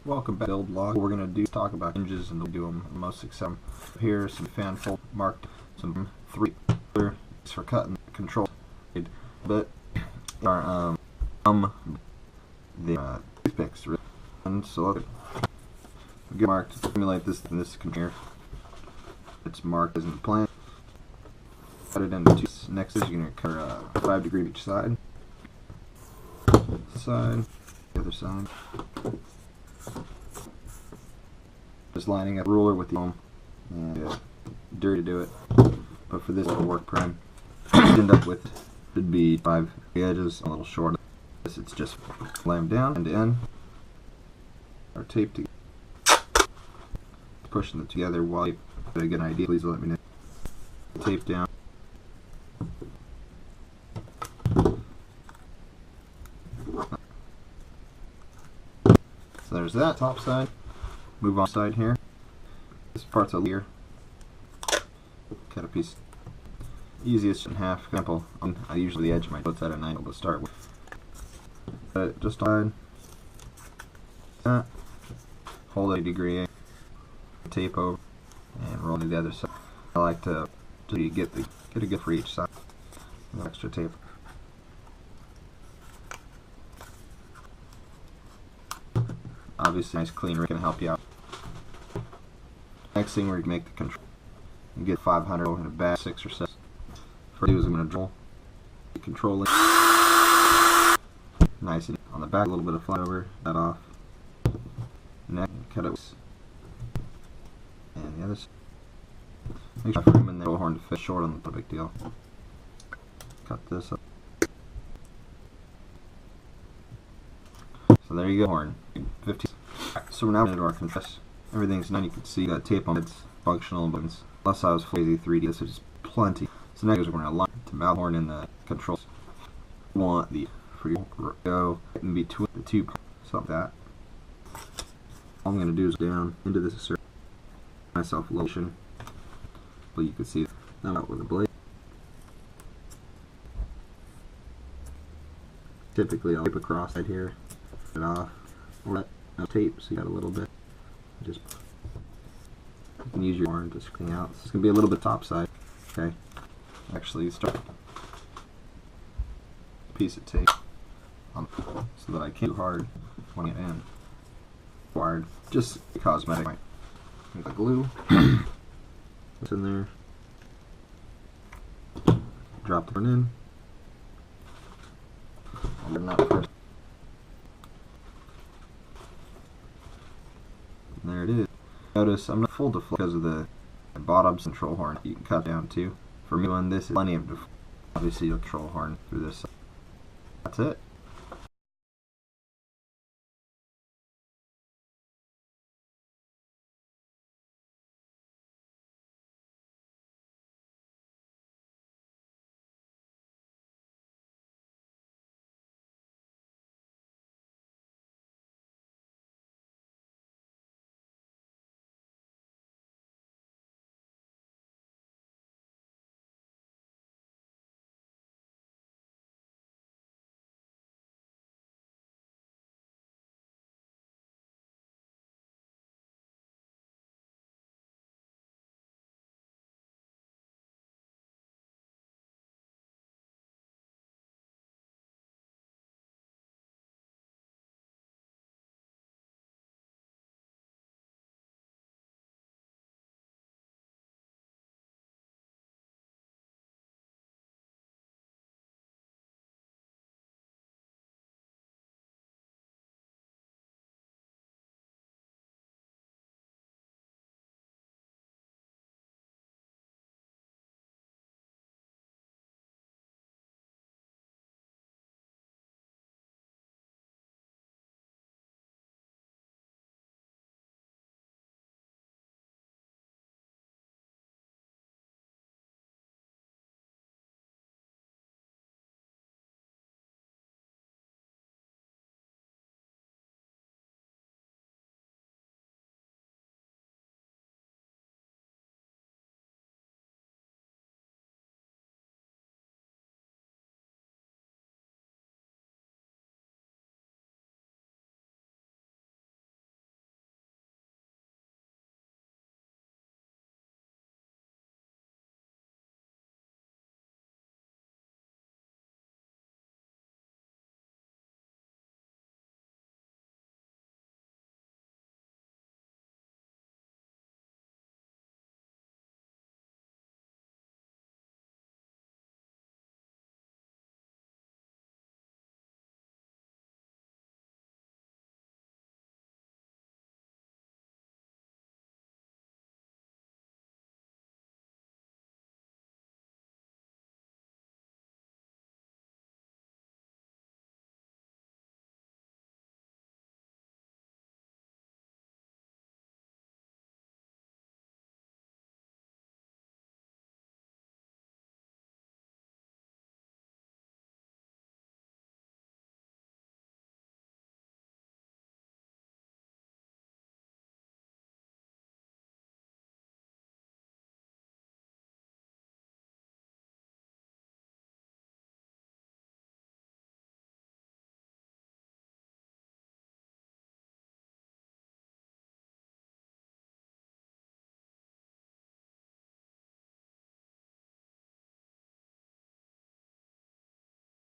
Welcome back to Build Log. What we're going to do is talk about hinges and do them most successful. Here are some fan fold marked, some 3 for cutting control, but our the toothpicks. And so let's get marked. Simulate this and this here. It's marked as in the plan. Cut it into 2. Next is you're going to cut 5 degrees each side. The other side. Just lining up ruler with the foam and dirty to do it, but for this it'll work prime. End up with should be 5 edges, a little short. This it's just lay them down end to end, or tape together. Pushing them together while you get a good idea. Please let me know. Tape down. So there's that top side. Move on side here. This part's a layer. Cut a piece. Easiest in half. For example, I usually edge my foot at an angle to start with. But just on that. Hold 80 degree. Tape over and roll to the other side. I like to get a good for each side. No extra tape. Obviously, nice clean rig can help you out. Next thing we're going to make the control. You get 500 in a bag, 6 or 7. First is I'm going to drill the controlling. Nice and on the back, a little bit of flat over, that off. Neck, cut it. And the other side. Make sure I frame in the horn to fit short on the big deal. Cut this up. So there you go, horn. 50. So we're now into our contrast. Everything's done. You can see got tape on it. It's functional buttons. Unless I was lazy 3D, this is plenty. So next we're going to align to mount horn in the controls. We want the free go in between the 2 parts, something like that. All I'm going to do is down into this circle. Myself lotion, but you can see that out with a blade. Typically, I'll tape across right here, get it off, or that tape so you got a little bit. Just you can use your horn to screen out. This is gonna be a little bit top side. Okay, actually start a piece of tape so that I can't do hard when I get in. Wired, just cosmetic. The glue. What's in there? Drop the horn in. I'll open that first. And there it is. Notice I'm not full deflect because of the bottom control horn. You can cut down too. For me, on this is plenty of deflect. Obviously, you'll control horn through this. That's it.